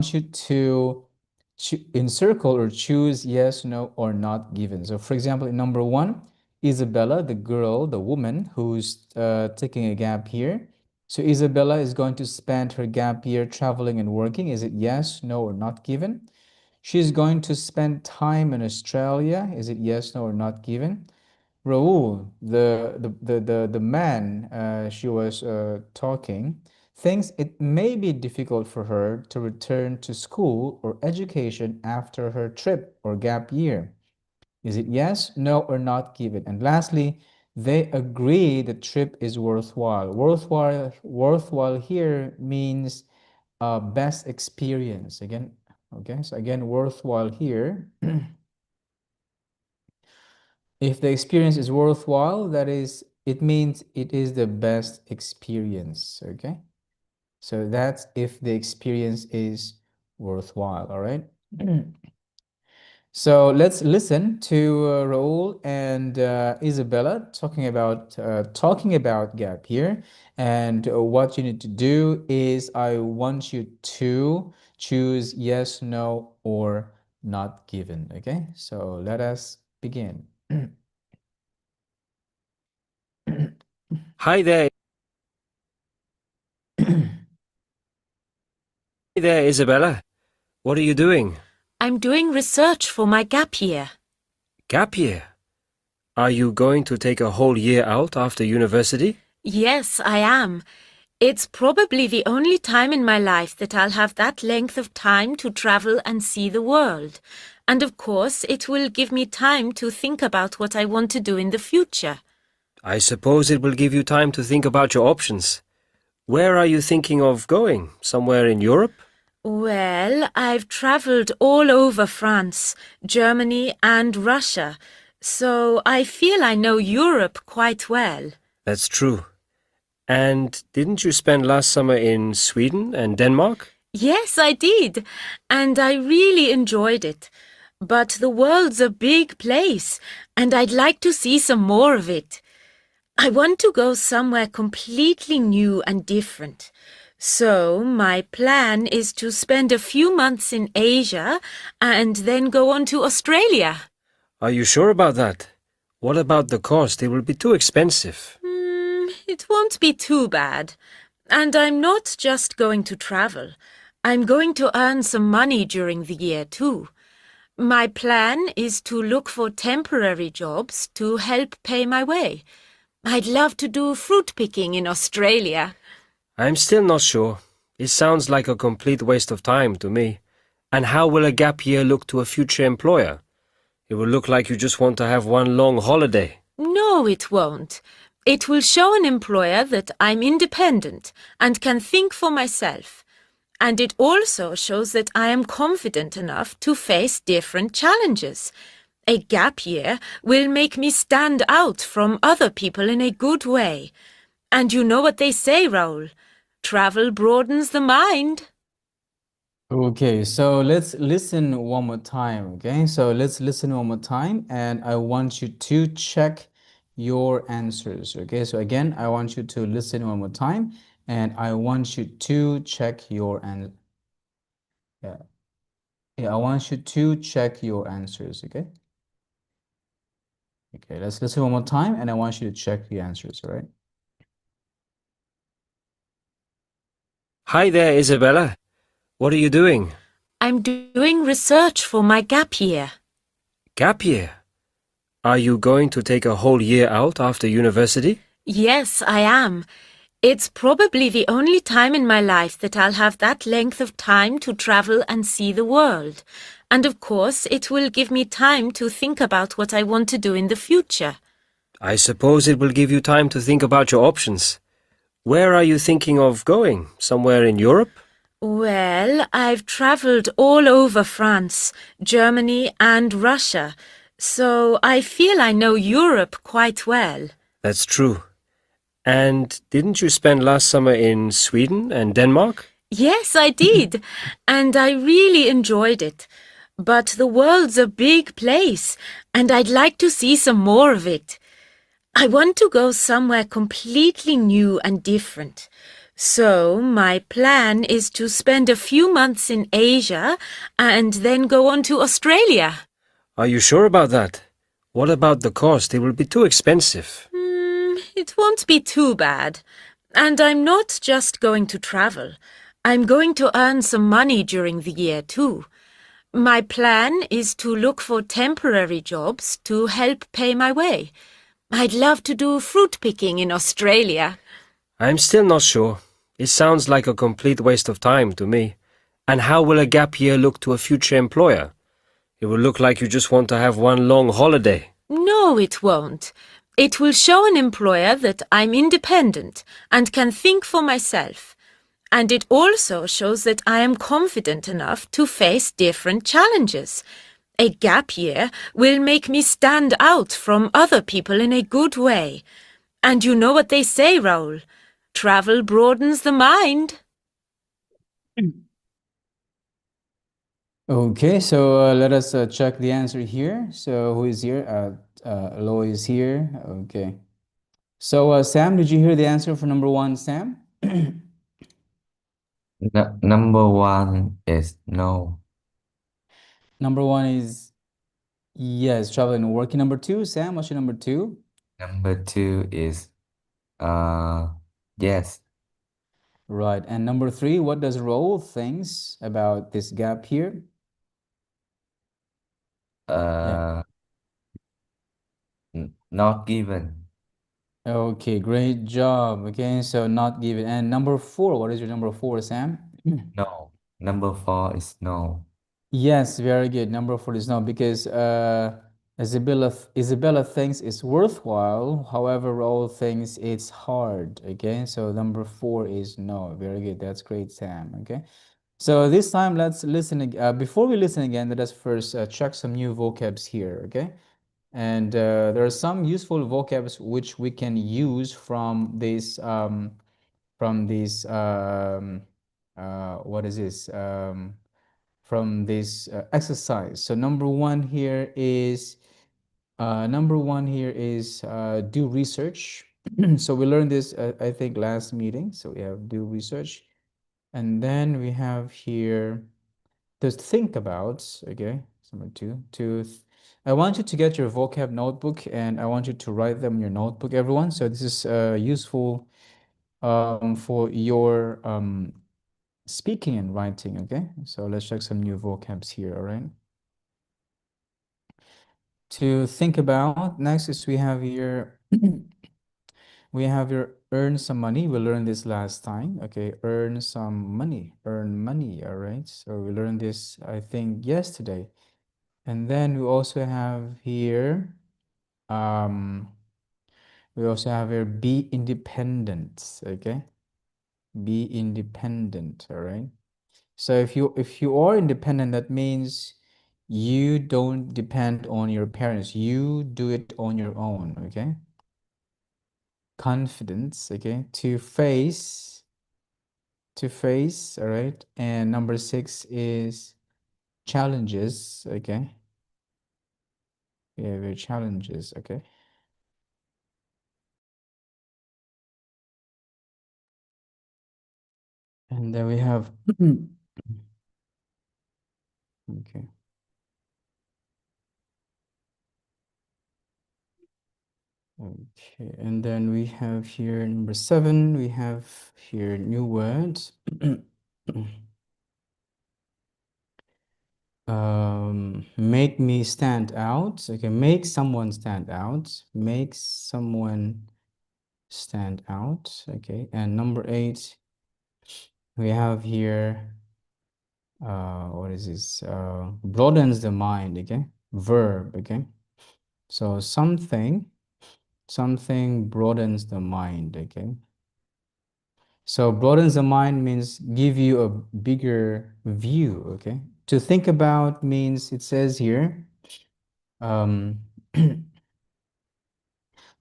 you to encircle or choose yes, no, or not given. So for example, in number one, Isabella, the girl, the woman who's taking a gap year. So Isabella is going to spend her gap year traveling and working. Is it yes, no, or not given? She's going to spend time in Australia. Is it yes, no, or not given? Raul, the man she was talking, thinks it may be difficult for her to return to school or education after her trip or gap year. Is it yes, no, or not given? And lastly, they agree the trip is worthwhile. Worthwhile here means best experience. Again, okay, so again, worthwhile here. If the experience is worthwhile, that is, it means it is the best experience, okay? So that's if the experience is worthwhile, all right? So let's listen to Raul and Isabella talking about gap year. And what you need to do is I want you to choose yes, no, or not given, okay? So let us begin. Hi there. Hey there, Isabella. What are you doing? I'm doing research for my gap year. Gap year. Are you going to take a whole year out after university? Yes, I am. It's probably the only time in my life that I'll have that length of time to travel and see the world. And of course, it will give me time to think about what I want to do in the future. I suppose it will give you time to think about your options. Where are you thinking of going? Somewhere in Europe? Well, I've traveled all over France, Germany, and Russia, so I feel I know Europe quite well. That's true. And didn't you spend last summer in Sweden and Denmark? Yes, I did, and I really enjoyed it. But the world's a big place, and I'd like to see some more of it. I want to go somewhere completely new and different. So, my plan is to spend a few months in Asia and then go on to Australia. Are you sure about that? What about the cost? It will be too expensive. It won't be too bad. And I'm not just going to travel. I'm going to earn some money during the year too. My plan is to look for temporary jobs to help pay my way. I'd love to do fruit picking in Australia. I'm still not sure. It sounds like a complete waste of time to me. And how will a gap year look to a future employer? It will look like you just want to have one long holiday. No, it won't. It will show an employer that I'm independent and can think for myself. And it also shows that I am confident enough to face different challenges. A gap year will make me stand out from other people in a good way. And you know what they say, Raoul. Travel broadens the mind. Okay, so let's listen one more time. Okay, so let's listen one more time, and I want you to check your answers. Okay, so again, I want you to listen one more time, and I want you to check your yeah, I want you to check your answers. Okay, let's listen one more time, and I want you to check the answers. All right. Hi there, Isabella. What are you doing? I'm doing research for my gap year. Gap year. Are you going to take a whole year out after university? Yes, I am. It's probably the only time in my life that I'll have that length of time to travel and see the world. And of course, it will give me time to think about what I want to do in the future. I suppose it will give you time to think about your options. Where are you thinking of going? Somewhere in Europe? Well, I've traveled all over France, Germany, and Russia, so I feel I know Europe quite well. That's true. And didn't you spend last summer in Sweden and Denmark? Yes, I did, and I really enjoyed it. But the world's a big place, and I'd like to see some more of it. I want to go somewhere completely new and different. So, my plan is to spend a few months in Asia and then go on to Australia. Are you sure about that? What about the cost? It will be too expensive. It won't be too bad. And I'm not just going to travel. I'm going to earn some money during the year too. My plan is to look for temporary jobs to help pay my way. I'd love to do fruit picking in Australia. I'm still not sure. It sounds like a complete waste of time to me. And how will a gap year look to a future employer? It will look like you just want to have one long holiday. No, it won't. It will show an employer that I'm independent and can think for myself. And it also shows that I am confident enough to face different challenges. A gap year will make me stand out from other people in a good way. And you know what they say, Raoul. Travel broadens the mind. Okay, so let us check the answer here. So who is here? Eloy is here. Okay. So Sam, did you hear the answer for number one, Sam? Number one is no. Number one is yes, traveling and working. Number two, Sam, what's your number two? Number two is yes. Right. And number three, what does Raoul thinks about this gap here? Yeah. Uh, not given. Okay, great job. Okay, so not given. And number four, what is your number four, Sam? No. Number four is no. Yes, very good. Number four is no, because Isabella thinks it's worthwhile. However, Raoul thinks it's hard. Okay, so number four is no. Very good. That's great, Sam. Okay, so this time let's listen. Before we listen again, let us first check some new vocabs here. Okay, and there are some useful vocabs which we can use from this what is this from this exercise. So number one here is do research. So we learned this I think last meeting. So we have do research, and then we have here to think about. Okay, number two. I want you to get your vocab notebook and I want you to write them in your notebook, everyone. So this is useful for your speaking and writing. Okay, so let's check some new vocabs here. All right. To think about next is we have here we have here earn some money. We learned this last time. Okay, earn some money, earn money. All right, so we learned this I think yesterday. And then um we also have here be independent. Okay, be independent. All right, so if you are independent, that means you don't depend on your parents, you do it on your own. Okay, confidence. Okay, to face. All right, and number six is challenges. Okay, we have your challenges. Okay, and then we have okay, okay, and then we have here number seven. We have here new words. Make me stand out. Okay, make someone stand out. Make someone stand out. Okay, and number eight, we have here what is this? Broadens the mind. Okay, verb. Okay, so something broadens the mind. Okay, so broadens the mind means give you a bigger view. Okay, to think about means it says here um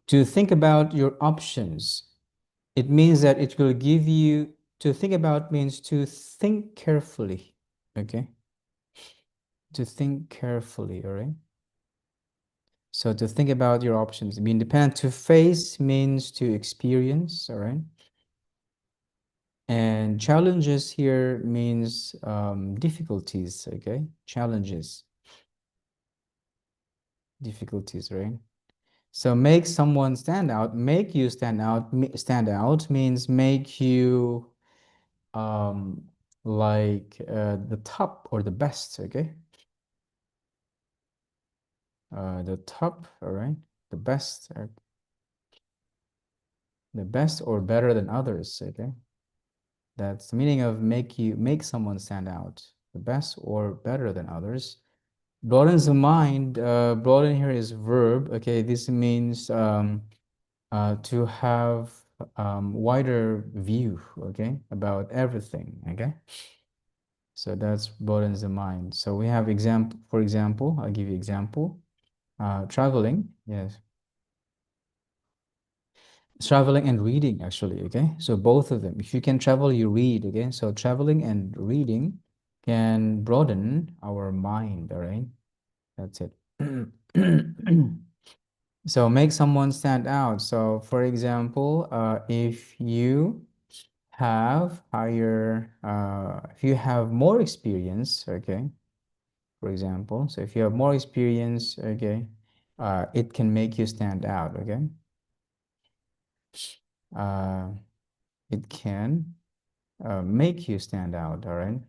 to think about your options. It means that it will give you, to think about means to think carefully. Okay, to think carefully. All right, so to think about your options. Be independent. To face means to experience. All right, And challenges here means difficulties, okay? Challenges, difficulties, right? So make someone stand out, make you stand out, stand out means make you um, like the top or the best, okay? The top, all right? The best, the best or better than others, okay? That's the meaning of make someone stand out, the best or better than others. Broadens the mind. Broaden here is verb. Okay, this means to have wider view. Okay, about everything. Okay, so that's broadens the mind. So we have example. For example, I'll give you example. Traveling. Yes, traveling and reading actually. Okay, so both of them. If you can travel, you read. Okay, so traveling and reading can broaden our mind. All right, that's it. So make someone stand out. So for example, if you have if you have more experience, okay, for example, so if you have more experience, okay, it can make you stand out, okay? Uh, it can make you stand out, all right?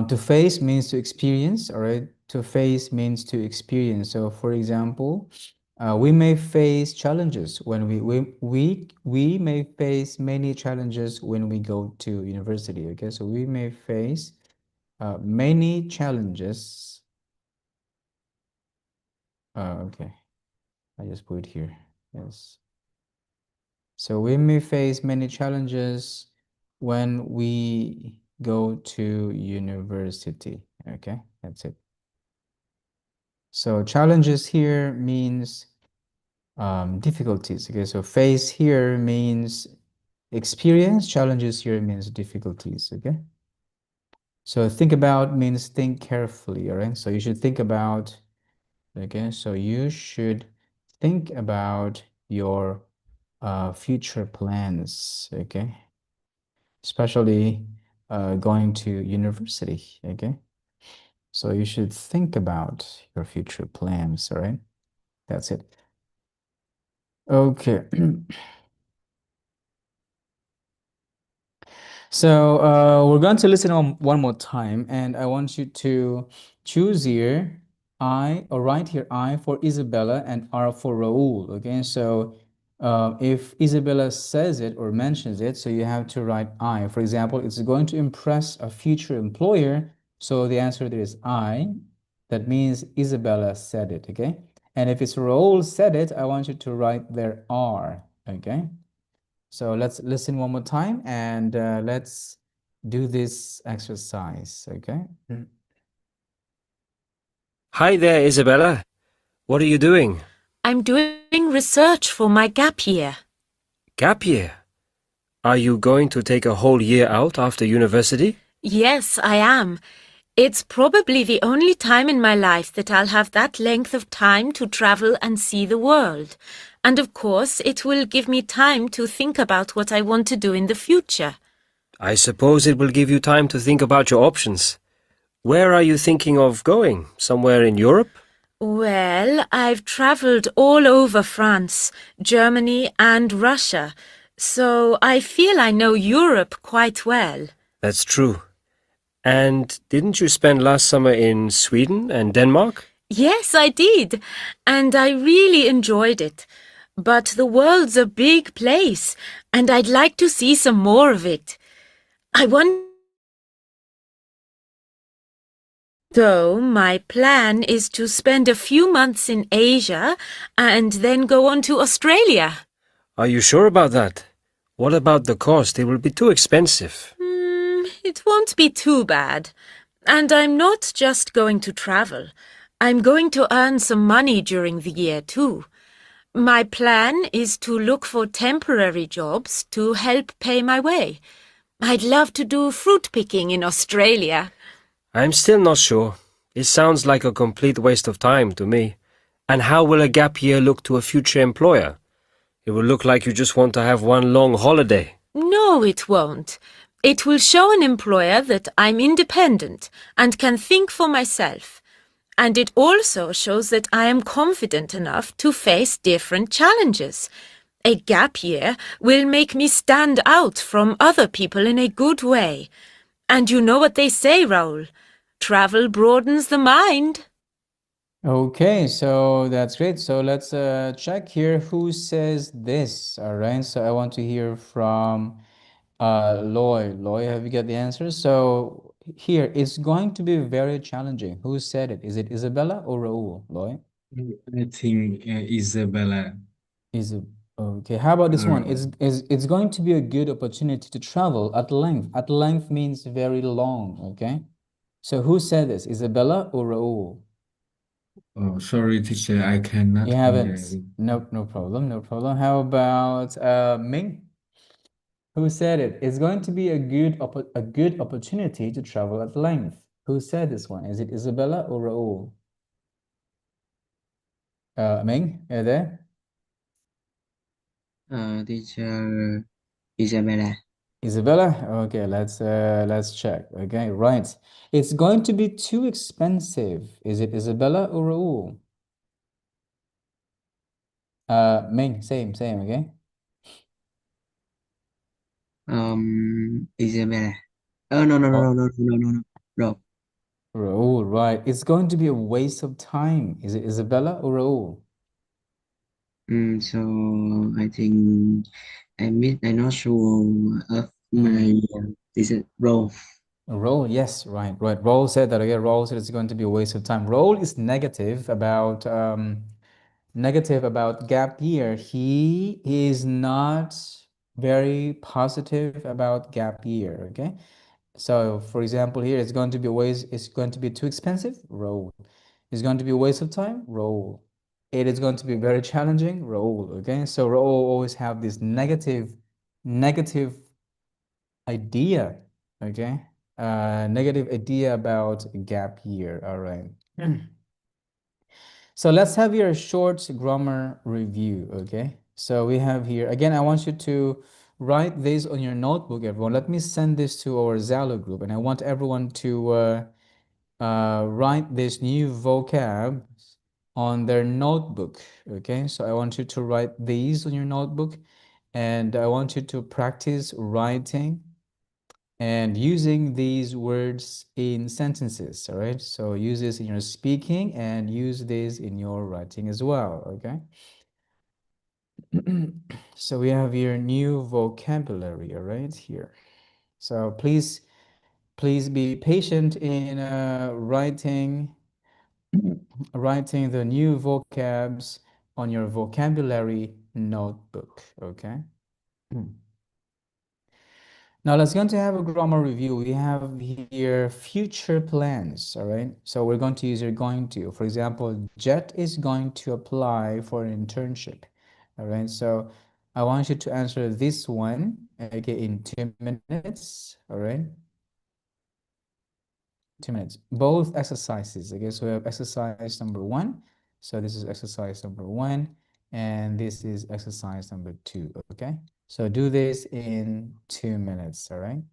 To face means to experience, all right? To face means to experience. So, for example, we may face challenges when we may face many challenges when we go to university. Okay, so we may face many challenges. Okay, I just put it here. Yes. So we may face many challenges when we go to university. Okay, that's it. So challenges here means difficulties. Okay, so face here means experience. Challenges here means difficulties. Okay. So think about means think carefully. All right. So you should think about. Okay. So you should think about your future plans. Okay. Especially going to university. Okay. So you should think about your future plans. All right. That's it. Okay. So we're going to listen one more time, and I want you to choose here I or write here I for Isabella and R for Raul. Okay, so if Isabella says it or mentions it, so you have to write I. For example, it's going to impress a future employer, so the answer there is I. That means Isabella said it. Okay, and if it's Raul said it, I want you to write there R. Okay. So let's listen one more time and let's do this exercise, okay? Hi there, Isabella. What are you doing? I'm doing research for my gap year. Gap year? Are you going to take a whole year out after university? Yes, I am. It's probably the only time in my life that I'll have that length of time to travel and see the world. And of course, it will give me time to think about what I want to do in the future. I suppose it will give you time to think about your options. Where are you thinking of going? Somewhere in Europe? Well, I've travelled all over France, Germany and Russia, so I feel I know Europe quite well. That's true. And didn't you spend last summer in Sweden and Denmark? Yes, I did, and I really enjoyed it. But the world's a big place, and I'd like to see some more of it. I wonder. So, my plan is to spend a few months in Asia and then go on to Australia. Are you sure about that? What about the cost? It will be too expensive. It won't be too bad. And I'm not just going to travel. I'm going to earn some money during the year too. My plan is to look for temporary jobs to help pay my way. I'd love to do fruit picking in Australia. I'm still not sure. It sounds like a complete waste of time to me. And how will a gap year look to a future employer? It will look like you just want to have one long holiday. No, it won't. It will show an employer that I'm independent and can think for myself. And it also shows that I am confident enough to face different challenges. A gap year will make me stand out from other people in a good way. And you know what they say, Raoul. Travel broadens the mind. Okay, so that's great. So let's check here who says this. All right, so I want to hear from Loy. Loy, have you got the answer? So here, it's going to be very challenging. Who said it? Is it Isabella or Raul? Loy? I think Isabella. Is it okay? How about this one? Uh, It's going to be a good opportunity to travel at length. At length means very long, okay? So who said this? Isabella or Raul? oh, sorry, teacher, I cannot You hear haven't. it. No, no problem, no problem. How about Ming? Who said it? It's going to be a good opportunity to travel at length. Who said this one? Is it Isabella or Raul? Ming, are you there? Teacher Isabella. Isabella? Okay, let's check. Okay, right. It's going to be too expensive. Is it Isabella or Raul? Ming, same, okay? Isabella. Oh, no, no, no, no, Oh, no, no, no, no, no. Raul, right. It's going to be a waste of time. Is it Isabella or Raul? So I think I'm not sure of my this role. Raul, yes, right. Raul said that again. Raul said it's going to be a waste of time. Raul is negative about gap year. He is not very positive about gap year. Okay. So for example, here it's going to be too expensive, roll. It's going to be a waste of time, roll. It is going to be very challenging, roll. Okay. So roll always have this negative idea. Okay. Negative idea about gap year. All right. So let's have here a short grammar review, okay? So we have here, again, I want you to write this on your notebook, everyone. Let me send this to our Zalo group, and I want everyone to write this new vocab on their notebook, okay? So I want you to write these on your notebook, and I want you to practice writing and using these words in sentences, all right? So use this in your speaking and use this in your writing as well, okay? So we have your new vocabulary, all right, here. So please be patient in writing the new vocabs on your vocabulary notebook, okay? Now let's going to have a grammar review. We have here future plans, all right? So we're going to use your going to. For example, Jet is going to apply for an internship, all right? So I want you to answer this one, okay, in 2 minutes, all right? 2 minutes. Both exercises, okay? So we have exercise number one. So this is exercise number one, and this is exercise number two, okay? So do this in 2 minutes, all right?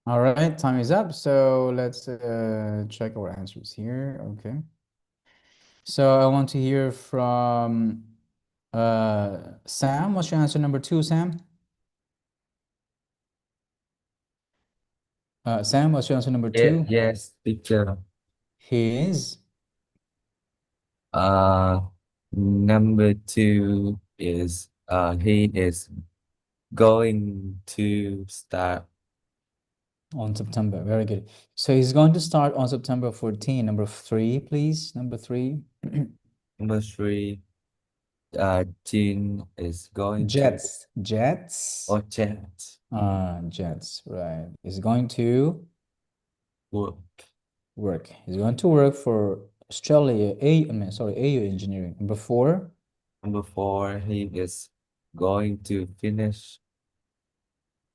All right, time is up. So let's check our answers here. Okay. So I want to hear from Sam. What's your answer number two, Sam? Sam, what's your answer number Yeah, two? yes, teacher. His. Uh, Number two is he is going to start. On September. Very good. So he's going to start on September 14. Number three, please. Number three. Number three, Jean is going to Jets. Jets. Jet Jets, right. He's going to work. work. He's going to work for Australia, AU Engineering. Number four. Number four, he is going to finish.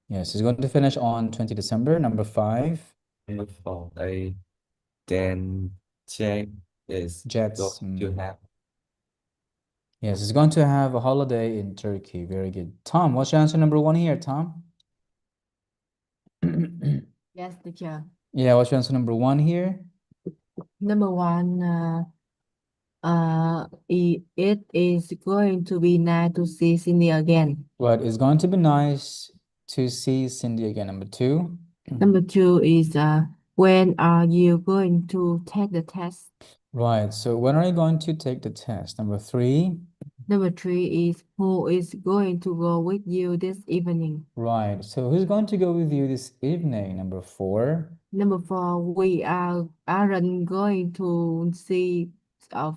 Yes, he's going to finish on 20 December. Number five. Number four, then Jack is Jets. going to have. Yes, he's going to have a holiday in Turkey. Very good. Tom, what's your answer number one here, Tom? Yes, teacher. Yeah, what's your answer number one here? Number one, it is going to be nice to see Cindy again. What is going to be nice to see Cindy again? Number two. Number two is, when are you going to take the test? Right. So when are you going to take the test? Number three. Number three is, who is going to go with you this evening? Right. So who's going to go with you this evening? Number four. Number four, we aren't going to see a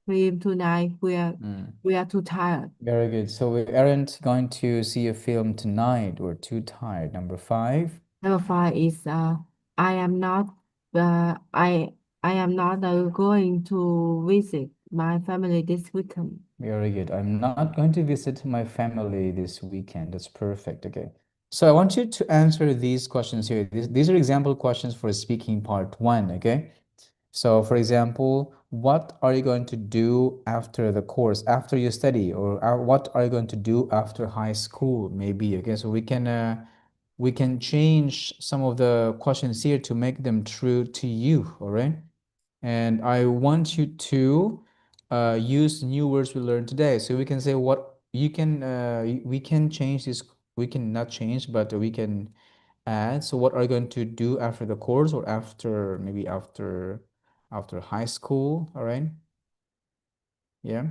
film tonight. We are too tired. Very good. So we aren't going to see a film tonight. We're too tired. Number five. Number five is, I am not I am not going to visit my family this weekend. Very good. I'm not going to visit my family this weekend. That's perfect. Okay. So I want you to answer these questions here. These are example questions for speaking part one. Okay. So for example, what are you going to do after the course, after you study, or what are you going to do after high school, maybe? Okay. So we can change some of the questions here to make them true to you. All right. And I want you to use new words we learned today. So we can say what you can, we can change this, we can not change, but we can add. So what are you going to do after the course or after, maybe after high school, all right? Yeah.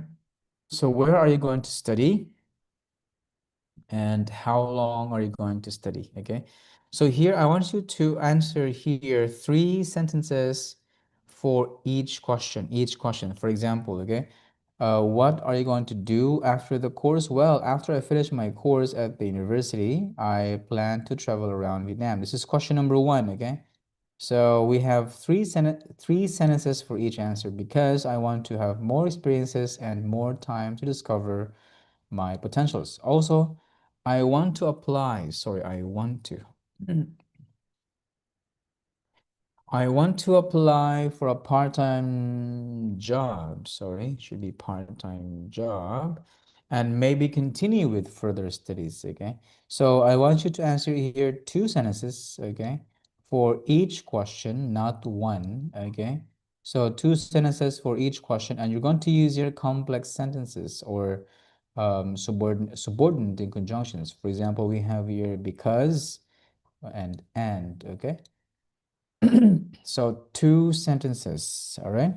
So where are you going to study? And how long are you going to study? Okay. So here I want you to answer here 3 sentences for each question. For example, okay. What are you going to do after the course? Well, after I finish my course at the university, I plan to travel around Vietnam. This is question number one, okay? So we have three sentences for each answer because I want to have more experiences and more time to discover my potentials. Also, I want to apply, sorry, I want to apply for a part-time job. Sorry, should be part-time job and maybe continue with further studies. Okay. So I want you to answer here 2 sentences. Okay. For each question, not one. Okay. So 2 sentences for each question, and you're going to use your complex sentences or subordinate conjunctions. For example, we have here because and. Okay. So 2 sentences, all right?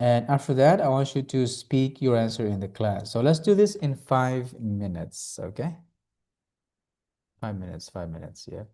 And after that, I want you to speak your answer in the class. So let's do this in 5 minutes, okay? 5 minutes, yeah.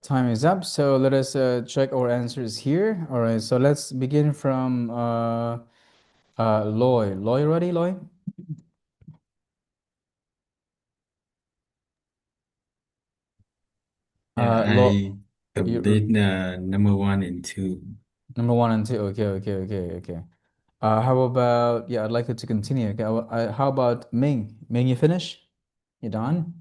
Time is up, so let us check our answers here. All right, so let's begin from Loy. Loy, ready, Loy? Yeah, Lo I update number one and two. Number one and two. Okay, okay, okay, okay. How about, yeah, I'd like you to continue. Okay, how about Ming? Ming, you finish? You done?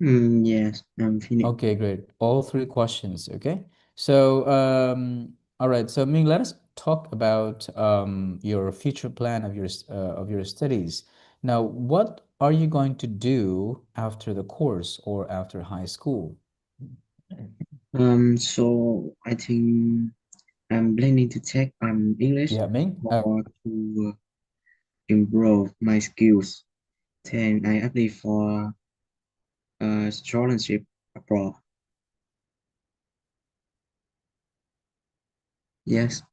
Yes, I'm finished. Okay, great. All three questions. Okay. So, all right. So, Ming, let us talk about your future plan of your studies. Now, what are you going to do after the course or after high school? So I think I'm planning to take English Yeah, Ming. or to improve my skills. Then I apply for a scholarship abroad. Yes.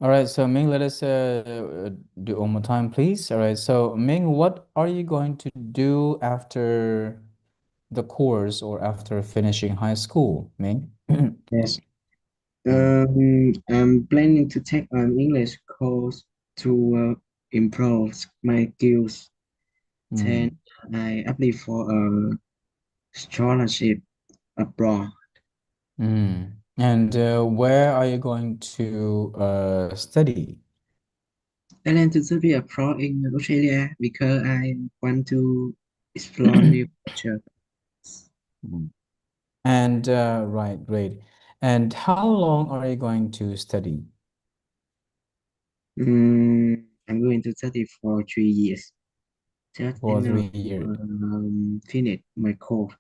All right. So, Ming, let us do one more time, please. All right. So, Ming, what are you going to do after the course or after finishing high school, Ming? Yes. Mm. I'm planning to take an English course to improve my skills. Then Mm. I apply for a scholarship abroad. Mm. And where are you going to study? I plan to study abroad in Australia because I want to explore new culture. Mm. And right, great. And how long are you going to study? I'm going to study for 3 years. Just For enough 3 years. to finish my course.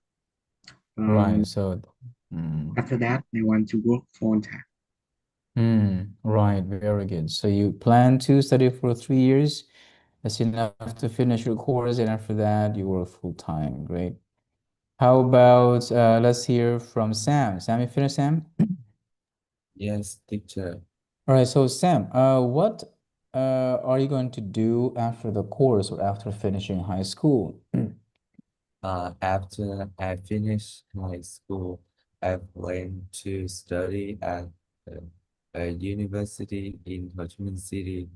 Right. Um, So, mm, After that, I want to work full time. right, very good. So you plan to study for 3 years. That's enough to finish your course, and after that, you work full time. Great. How about let's hear from Sam. Sam, you finished, Sam? Yes, teacher. All right, so Sam, what are you going to do after the course or after finishing high school? After I finish high school, I plan to study at uh, a university in Ho Chi Minh City.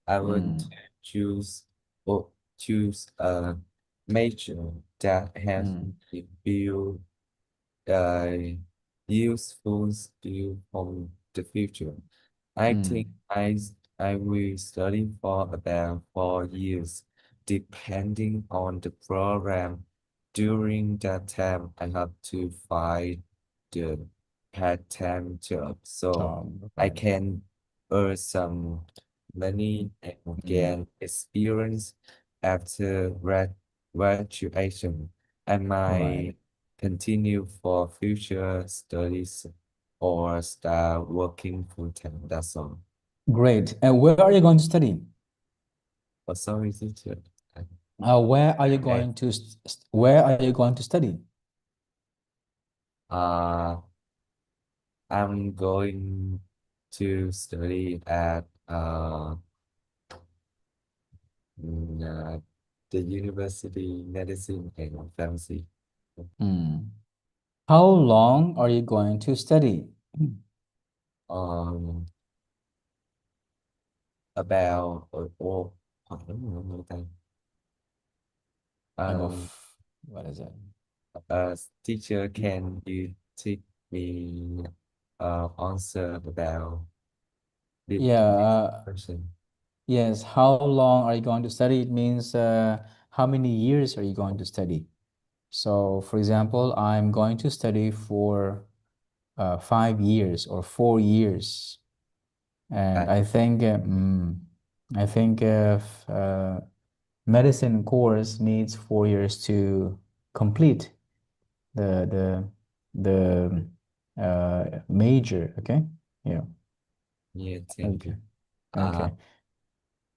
I want to Mm, choose or choose a major that has mm, built uh, useful skill for the future. I think mm. I will study for about 4 years, depending on the program. During that time, I have to find the part-time job so I Right. can earn some money and Mm, gain experience after graduation. I right. might continue for future studies or start working full time. That's all. Great. And where are you going to study? Oh, sorry, teacher. Where are you I, going to where are you going to study? uh, I'm going to study at mm, uh, the University Medicine and Pharmacy. Mm. How long are you going to study? Um, about oh, I don't know, um, What is it? teacher, can you take me answer about Yeah, this question? yes. How long are you going to study? It means how many years are you going to study? So, for example, I'm going to study for 5 years or 4 years, and Uh, I think medicine course needs 4 years to complete the major. Okay, yeah. yeah, thank Okay, you. Uh, okay.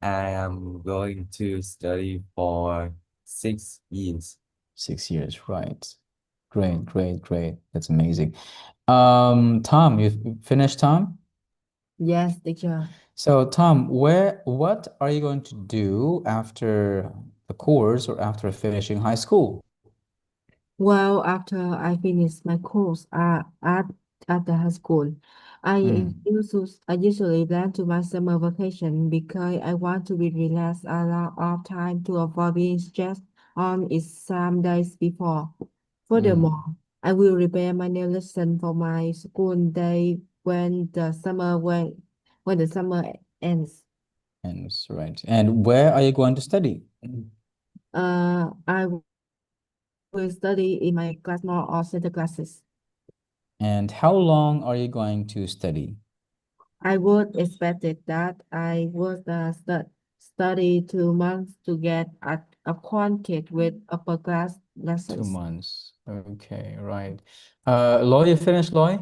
I am going to study for 6 years. 6 years, right. Great, great, great. That's amazing. Tom, you finished, Tom? Yes, teacher. So, Tom, what are you going to do after the course or after finishing high school? Well, after I finish my course at the high school, Mm, I usually plan to my summer vacation because I want to be relaxed a lot of time to avoid being stressed on exam days before. mm, Furthermore, I will prepare my new lesson for my school day when the summer ends. and that's right. And where are you going to study? I will study in my class more or center classes. And how long are you going to study? I would expected that I would study 2 months to get acquainted with upper class Two lessons. months. Okay, right. Loy, you finished, Loy?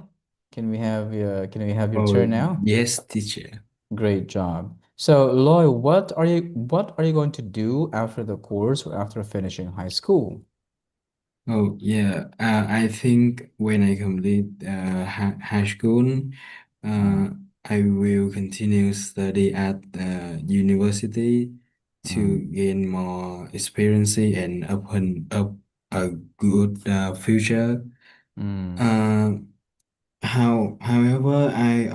Can we have your Oh, turn now? yes, teacher. Great job. So, Loy, what are you going to do after the course or after finishing high school? Oh, yeah. I think when I complete high school, uh, Mm, I will continue study at university to mm, gain more experience and open up a good future. mm. Uh, however, I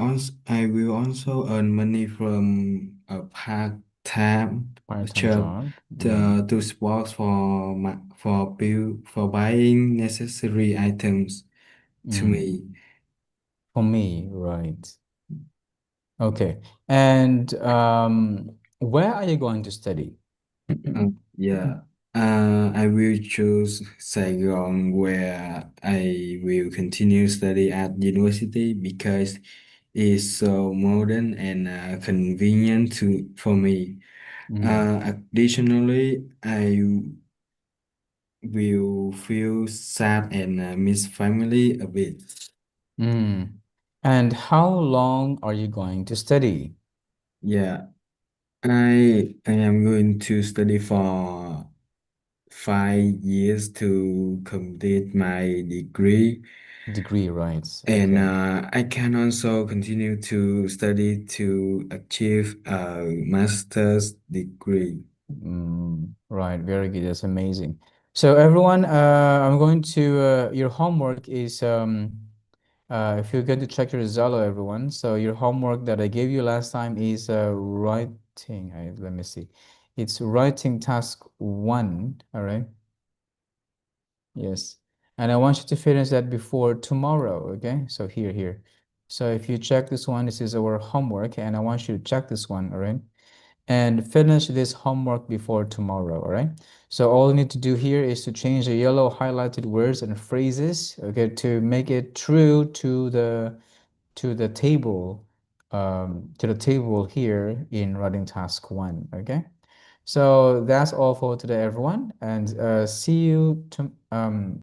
will also earn money from a part-time Part-time job job. Mm, to support for buying necessary items to mm. me. For me, right. Okay. And where are you going to study? Yeah. I will choose Saigon where I will continue study at university because it's so modern and convenient for me. Mm, Additionally, I will feel sad and miss family a bit. mm. And how long are you going to study? Yeah, I am going to study for 5 years to complete my degree, Degree, right? and Okay. I can also continue to study to achieve a master's degree. Right, very good. That's amazing. So everyone, I'm going to your homework is if you're going to check your Zalo, everyone. So your homework that I gave you last time is writing. Let me see. It's writing task one. All right. Yes. And I want you to finish that before tomorrow. Okay. So here. So if you check this one, this is our homework, and I want you to check this one. All right, and finish this homework before tomorrow, all right? So all you need to do here is to change the yellow highlighted words and phrases, okay, to make it true to the table here in writing task one, okay? So that's all for today, everyone, and see you to